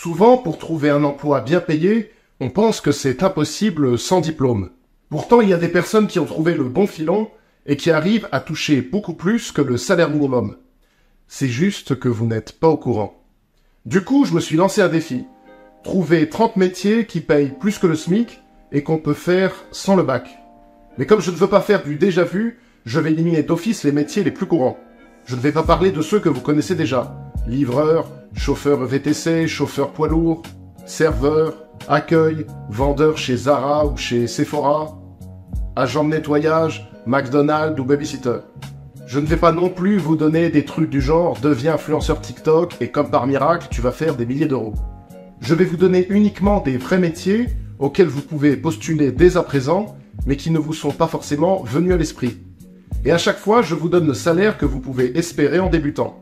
Souvent, pour trouver un emploi bien payé, on pense que c'est impossible sans diplôme. Pourtant, il y a des personnes qui ont trouvé le bon filon et qui arrivent à toucher beaucoup plus que le salaire minimum. C'est juste que vous n'êtes pas au courant. Du coup, je me suis lancé un défi. Trouver 30 métiers qui payent plus que le SMIC et qu'on peut faire sans le bac. Mais comme je ne veux pas faire du déjà vu, je vais éliminer d'office les métiers les plus courants. Je ne vais pas parler de ceux que vous connaissez déjà. Livreur, chauffeur VTC, chauffeur poids lourd, serveur, accueil, vendeur chez Zara ou chez Sephora, agent de nettoyage, McDonald's ou babysitter. Je ne vais pas non plus vous donner des trucs du genre « deviens influenceur TikTok et comme par miracle, tu vas faire des milliers d'euros ». Je vais vous donner uniquement des vrais métiers auxquels vous pouvez postuler dès à présent, mais qui ne vous sont pas forcément venus à l'esprit. Et à chaque fois, je vous donne le salaire que vous pouvez espérer en débutant.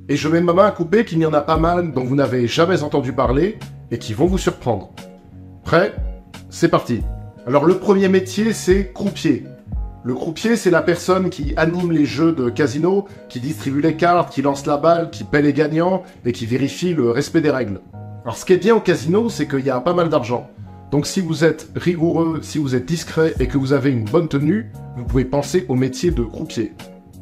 Et je mets ma main à couper qu'il y en a pas mal dont vous n'avez jamais entendu parler et qui vont vous surprendre. Prêt? C'est parti. Alors le premier métier, c'est croupier. Le croupier, c'est la personne qui anime les jeux de casino, qui distribue les cartes, qui lance la balle, qui paie les gagnants et qui vérifie le respect des règles. Alors ce qui est bien au casino, c'est qu'il y a pas mal d'argent. Donc si vous êtes rigoureux, si vous êtes discret et que vous avez une bonne tenue, vous pouvez penser au métier de croupier.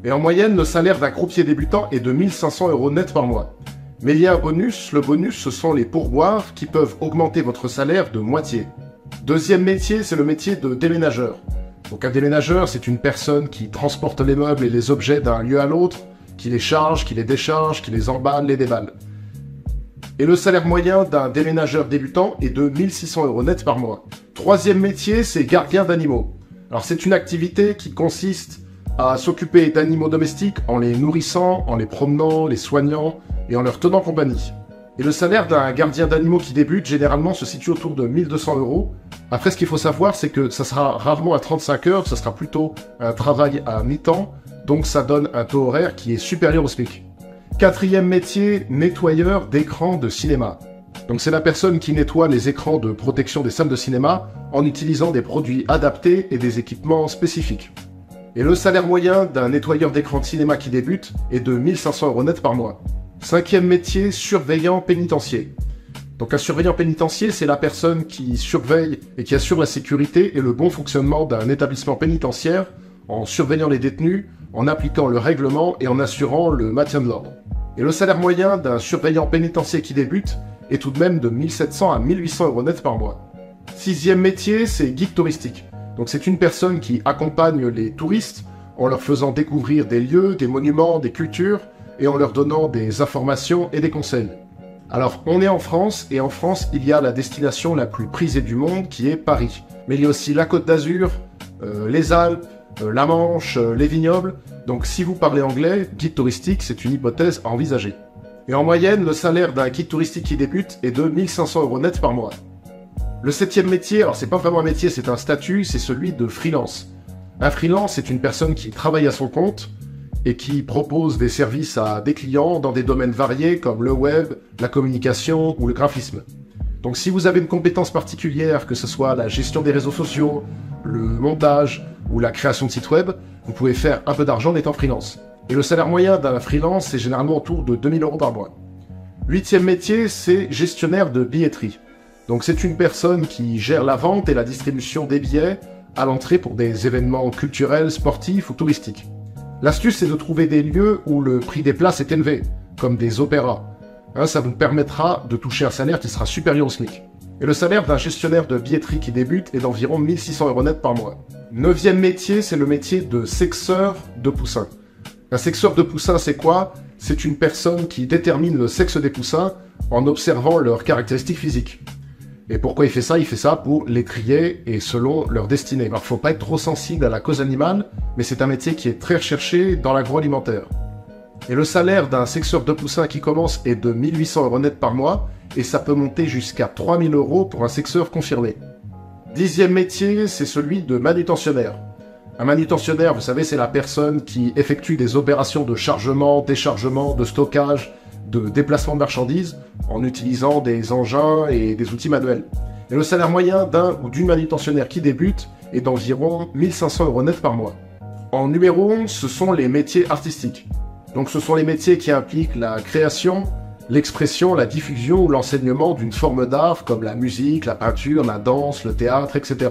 Et en moyenne, le salaire d'un croupier débutant est de 1500 € net par mois. Mais il y a un bonus, le bonus ce sont les pourboires qui peuvent augmenter votre salaire de moitié. Deuxième métier, c'est le métier de déménageur. Donc un déménageur, c'est une personne qui transporte les meubles et les objets d'un lieu à l'autre, qui les charge, qui les décharge, qui les emballe, les déballe. Et le salaire moyen d'un déménageur débutant est de 1600 € net par mois. Troisième métier, c'est gardien d'animaux. Alors c'est une activité qui consiste à s'occuper d'animaux domestiques en les nourrissant, en les promenant, les soignant et en leur tenant compagnie. Et le salaire d'un gardien d'animaux qui débute généralement se situe autour de 1200 €. Après, ce qu'il faut savoir, c'est que ça sera rarement à 35 heures, ça sera plutôt un travail à mi-temps, donc ça donne un taux horaire qui est supérieur au SMIC. Quatrième métier, nettoyeur d'écrans de cinéma. Donc c'est la personne qui nettoie les écrans de protection des salles de cinéma en utilisant des produits adaptés et des équipements spécifiques. Et le salaire moyen d'un nettoyeur d'écran de cinéma qui débute est de 1500 € net par mois. Cinquième métier, surveillant pénitentiaire. Donc un surveillant pénitentiaire, c'est la personne qui surveille et qui assure la sécurité et le bon fonctionnement d'un établissement pénitentiaire en surveillant les détenus, en appliquant le règlement et en assurant le maintien de l'ordre. Et le salaire moyen d'un surveillant pénitentiaire qui débute est tout de même de 1700 à 1800 € net par mois. Sixième métier, c'est guide touristique. Donc c'est une personne qui accompagne les touristes en leur faisant découvrir des lieux, des monuments, des cultures et en leur donnant des informations et des conseils. Alors on est en France et en France il y a la destination la plus prisée du monde qui est Paris. Mais il y a aussi la Côte d'Azur, les Alpes, la Manche, les vignobles. Donc si vous parlez anglais, guide touristique c'est une hypothèse à envisager. Et en moyenne, le salaire d'un guide touristique qui débute est de 1500 € net par mois. Le septième métier, alors c'est pas vraiment un métier, c'est un statut, c'est celui de freelance. Un freelance, c'est une personne qui travaille à son compte et qui propose des services à des clients dans des domaines variés comme le web, la communication ou le graphisme. Donc si vous avez une compétence particulière, que ce soit la gestion des réseaux sociaux, le montage ou la création de sites web, vous pouvez faire un peu d'argent en étant freelance. Et le salaire moyen d'un freelance, c'est généralement autour de 2000 € par mois. Huitième métier, c'est gestionnaire de billetterie. Donc c'est une personne qui gère la vente et la distribution des billets à l'entrée pour des événements culturels, sportifs ou touristiques. L'astuce, c'est de trouver des lieux où le prix des places est élevé, comme des opéras. Ça vous permettra de toucher un salaire qui sera supérieur au SMIC. Et le salaire d'un gestionnaire de billetterie qui débute est d'environ 1600 € net par mois. Neuvième métier, c'est le métier de sexeur de poussins. Un sexeur de poussins, c'est quoi? C'est une personne qui détermine le sexe des poussins en observant leurs caractéristiques physiques. Et pourquoi il fait ça? Il fait ça pour les trier et selon leur destinée. Alors, faut pas être trop sensible à la cause animale, mais c'est un métier qui est très recherché dans l'agroalimentaire. Et le salaire d'un sexeur de poussins qui commence est de 1800 € net par mois, et ça peut monter jusqu'à 3000 € pour un sexeur confirmé. Dixième métier, c'est celui de manutentionnaire. Un manutentionnaire, vous savez, c'est la personne qui effectue des opérations de chargement, déchargement, de stockage, de déplacement de marchandises en utilisant des engins et des outils manuels. Et le salaire moyen d'un ou d'une manutentionnaire qui débute est d'environ 1500 € net par mois. En numéro 11, ce sont les métiers artistiques. Donc ce sont les métiers qui impliquent la création, l'expression, la diffusion ou l'enseignement d'une forme d'art comme la musique, la peinture, la danse, le théâtre, etc.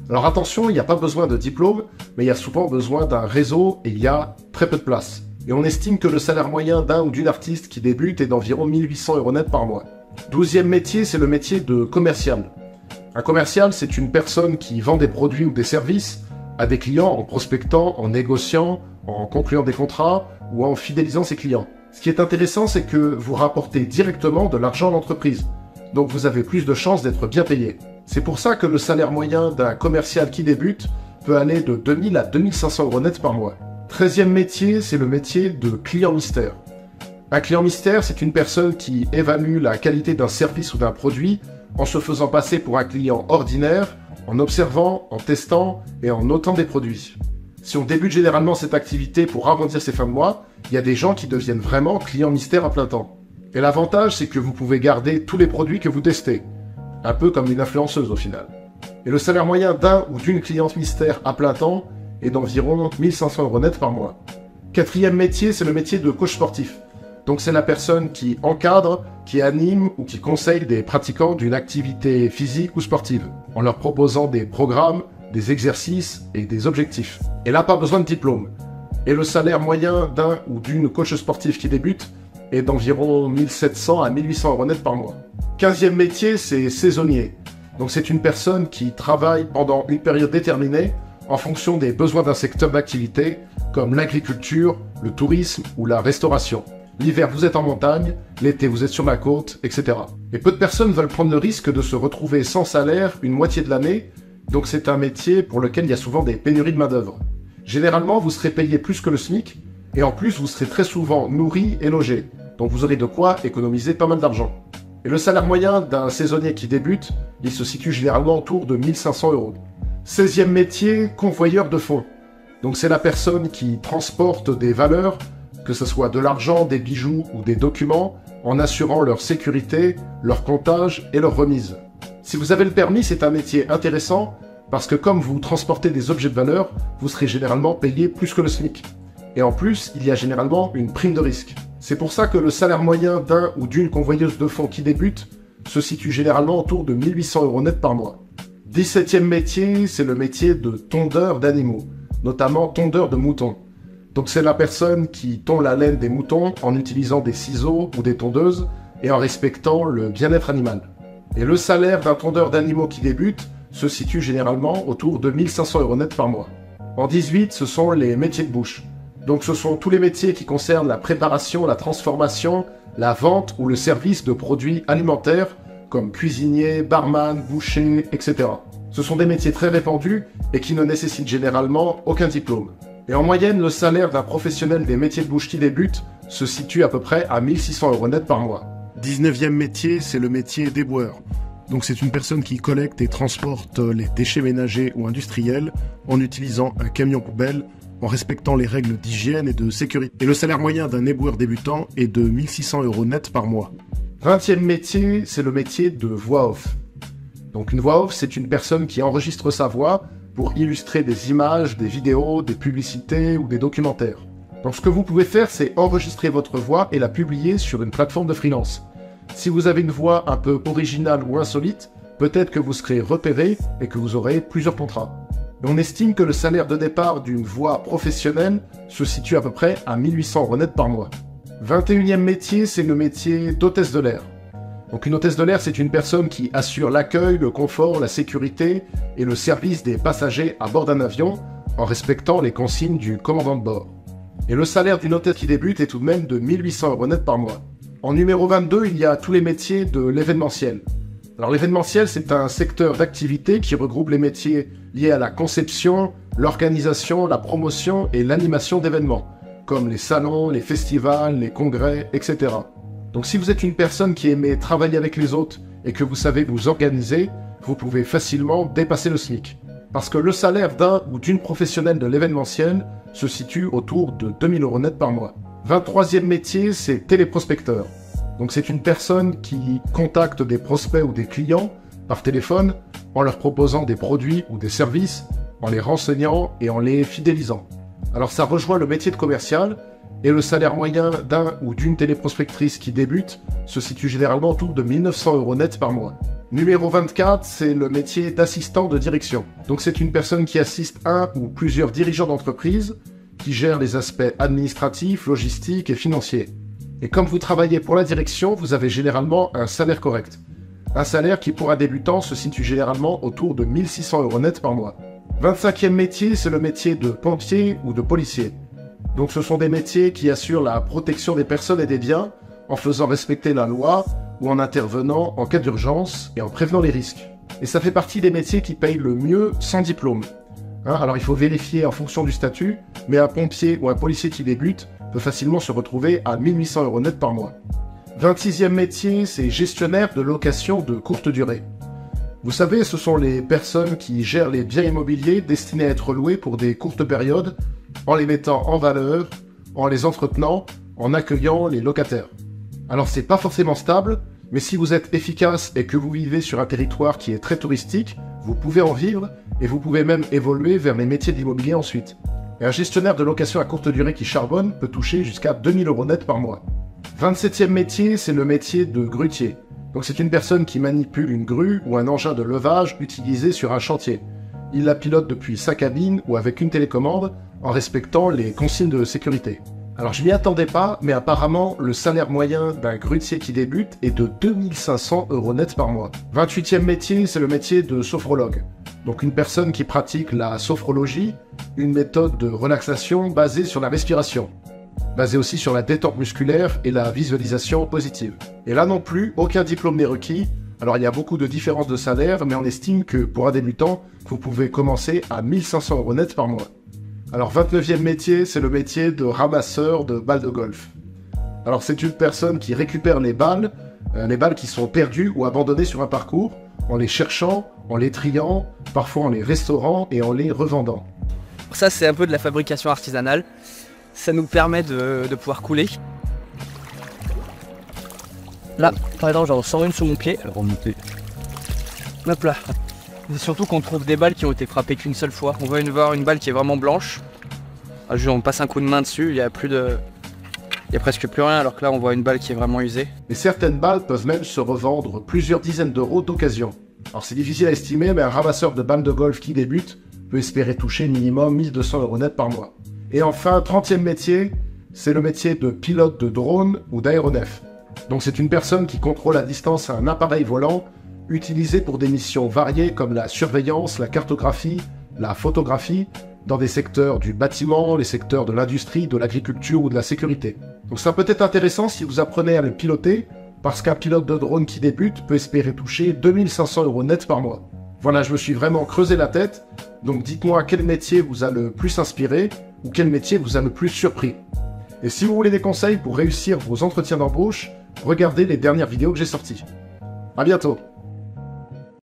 Alors attention, il n'y a pas besoin de diplôme, mais il y a souvent besoin d'un réseau et il y a très peu de place. Et on estime que le salaire moyen d'un ou d'une artiste qui débute est d'environ 1800 € net par mois. 12e métier, c'est le métier de commercial. Un commercial, c'est une personne qui vend des produits ou des services à des clients en prospectant, en négociant, en concluant des contrats ou en fidélisant ses clients. Ce qui est intéressant, c'est que vous rapportez directement de l'argent à l'entreprise. Donc vous avez plus de chances d'être bien payé. C'est pour ça que le salaire moyen d'un commercial qui débute peut aller de 2000 à 2500 € net par mois. 13e métier, c'est le métier de client mystère. Un client mystère, c'est une personne qui évalue la qualité d'un service ou d'un produit en se faisant passer pour un client ordinaire, en observant, en testant et en notant des produits. Si on débute généralement cette activité pour arrondir ses fins de mois, il y a des gens qui deviennent vraiment clients mystères à plein temps. Et l'avantage, c'est que vous pouvez garder tous les produits que vous testez. Un peu comme une influenceuse au final. Et le salaire moyen d'un ou d'une cliente mystère à plein temps est d'environ 1500 € net par mois. 4e métier, c'est le métier de coach sportif. Donc c'est la personne qui encadre, qui anime ou qui conseille des pratiquants d'une activité physique ou sportive, en leur proposant des programmes, des exercices et des objectifs. Et là, pas besoin de diplôme. Et le salaire moyen d'un ou d'une coach sportif qui débute est d'environ 1700 à 1800 € net par mois. 15e métier, c'est saisonnier. Donc c'est une personne qui travaille pendant une période déterminée en fonction des besoins d'un secteur d'activité, comme l'agriculture, le tourisme ou la restauration. L'hiver, vous êtes en montagne, l'été, vous êtes sur la côte, etc. Et peu de personnes veulent prendre le risque de se retrouver sans salaire une moitié de l'année, donc c'est un métier pour lequel il y a souvent des pénuries de main-d'œuvre. Généralement, vous serez payé plus que le SMIC, et en plus, vous serez très souvent nourri et logé, donc vous aurez de quoi économiser pas mal d'argent. Et le salaire moyen d'un saisonnier qui débute, il se situe généralement autour de 1500 €. 16e métier, convoyeur de fonds. Donc c'est la personne qui transporte des valeurs, que ce soit de l'argent, des bijoux ou des documents, en assurant leur sécurité, leur comptage et leur remise. Si vous avez le permis, c'est un métier intéressant, parce que comme vous transportez des objets de valeur, vous serez généralement payé plus que le SMIC. Et en plus, il y a généralement une prime de risque. C'est pour ça que le salaire moyen d'un ou d'une convoyeuse de fonds qui débute se situe généralement autour de 1800 € net par mois. 17e métier, c'est le métier de tondeur d'animaux, notamment tondeur de moutons. Donc c'est la personne qui tond la laine des moutons en utilisant des ciseaux ou des tondeuses et en respectant le bien-être animal. Et le salaire d'un tondeur d'animaux qui débute se situe généralement autour de 1500 € net par mois. En 18, ce sont les métiers de bouche. Donc ce sont tous les métiers qui concernent la préparation, la transformation, la vente ou le service de produits alimentaires comme cuisinier, barman, boucher, etc. Ce sont des métiers très répandus et qui ne nécessitent généralement aucun diplôme. Et en moyenne, le salaire d'un professionnel des métiers de bouche qui débute se situe à peu près à 1600 € net par mois. 19e métier, c'est le métier d'éboueur. Donc c'est une personne qui collecte et transporte les déchets ménagers ou industriels en utilisant un camion poubelle, en respectant les règles d'hygiène et de sécurité. Et le salaire moyen d'un éboueur débutant est de 1600 € net par mois. 20e métier, c'est le métier de voix off. Donc une voix off, c'est une personne qui enregistre sa voix pour illustrer des images, des vidéos, des publicités ou des documentaires. Donc ce que vous pouvez faire, c'est enregistrer votre voix et la publier sur une plateforme de freelance. Si vous avez une voix un peu originale ou insolite, peut-être que vous serez repéré et que vous aurez plusieurs contrats. Et on estime que le salaire de départ d'une voix professionnelle se situe à peu près à 1800 € net par mois. 21e métier, c'est le métier d'hôtesse de l'air. Donc une hôtesse de l'air, c'est une personne qui assure l'accueil, le confort, la sécurité et le service des passagers à bord d'un avion en respectant les consignes du commandant de bord. Et le salaire d'une hôtesse qui débute est tout de même de 1800 € net par mois. En numéro 22, il y a tous les métiers de l'événementiel. Alors l'événementiel, c'est un secteur d'activité qui regroupe les métiers liés à la conception, l'organisation, la promotion et l'animation d'événements, comme les salons, les festivals, les congrès, etc. Donc si vous êtes une personne qui aimait travailler avec les autres et que vous savez vous organiser, vous pouvez facilement dépasser le SMIC. Parce que le salaire d'un ou d'une professionnelle de l'événementiel se situe autour de 2000 € net par mois. 23e métier, c'est téléprospecteur. Donc c'est une personne qui contacte des prospects ou des clients par téléphone en leur proposant des produits ou des services, en les renseignant et en les fidélisant. Alors ça rejoint le métier de commercial, Et le salaire moyen d'un ou d'une téléprospectrice qui débute se situe généralement autour de 1900 € net par mois. Numéro 24, c'est le métier d'assistant de direction. Donc c'est une personne qui assiste un ou plusieurs dirigeants d'entreprise, qui gère les aspects administratifs, logistiques et financiers. Et comme vous travaillez pour la direction, vous avez généralement un salaire correct. Un salaire qui pour un débutant se situe généralement autour de 1600 € net par mois. 25e métier, c'est le métier de pompier ou de policier. Donc ce sont des métiers qui assurent la protection des personnes et des biens en faisant respecter la loi ou en intervenant en cas d'urgence et en prévenant les risques. Et ça fait partie des métiers qui payent le mieux sans diplôme. Alors il faut vérifier en fonction du statut, mais un pompier ou un policier qui débute peut facilement se retrouver à 1800 € net par mois. 26e métier, c'est gestionnaire de location de courte durée. Vous savez, ce sont les personnes qui gèrent les biens immobiliers destinés à être loués pour des courtes périodes, en les mettant en valeur, en les entretenant, en accueillant les locataires. Alors c'est pas forcément stable, mais si vous êtes efficace et que vous vivez sur un territoire qui est très touristique, vous pouvez en vivre et vous pouvez même évoluer vers les métiers de l'immobilier ensuite. Et un gestionnaire de location à courte durée qui charbonne peut toucher jusqu'à 2000 € net par mois. 27e métier, c'est le métier de grutier. Donc c'est une personne qui manipule une grue ou un engin de levage utilisé sur un chantier. Il la pilote depuis sa cabine ou avec une télécommande en respectant les consignes de sécurité. Alors je m'y attendais pas, mais apparemment le salaire moyen d'un grutier qui débute est de 2500 € net par mois. 28e métier, c'est le métier de sophrologue. Donc une personne qui pratique la sophrologie, une méthode de relaxation basée sur la respiration, basée aussi sur la détente musculaire et la visualisation positive. Et là non plus, aucun diplôme n'est requis. Alors il y a beaucoup de différences de salaire, mais on estime que pour un débutant, vous pouvez commencer à 1500 € net par mois. Alors 29e métier, c'est le métier de ramasseur de balles de golf. Alors c'est une personne qui récupère les balles qui sont perdues ou abandonnées sur un parcours, en les cherchant, en les triant, parfois en les restaurant et en les revendant. Ça c'est un peu de la fabrication artisanale, ça nous permet de pouvoir couler. Là, par exemple, j'en sors une sous mon pied, elle remonte. Hop là. C'est surtout qu'on trouve des balles qui ont été frappées qu'une seule fois. On va voir une balle qui est vraiment blanche. On passe un coup de main dessus, il y a presque plus rien, alors que là on voit une balle qui est vraiment usée. Et certaines balles peuvent même se revendre plusieurs dizaines d'euros d'occasion. Alors c'est difficile à estimer, mais un ramasseur de balles de golf qui débute peut espérer toucher minimum 1200 € net par mois. Et enfin, 30e métier, c'est le métier de pilote de drone ou d'aéronef. Donc c'est une personne qui contrôle à distance un appareil volant utilisé pour des missions variées comme la surveillance, la cartographie, la photographie, dans des secteurs du bâtiment, les secteurs de l'industrie, de l'agriculture ou de la sécurité. Donc ça peut être intéressant si vous apprenez à le piloter, parce qu'un pilote de drone qui débute peut espérer toucher 2500 € net par mois. Voilà, je me suis vraiment creusé la tête, donc dites-moi quel métier vous a le plus inspiré, ou quel métier vous a le plus surpris. Et si vous voulez des conseils pour réussir vos entretiens d'embauche, regardez les dernières vidéos que j'ai sorties. À bientôt!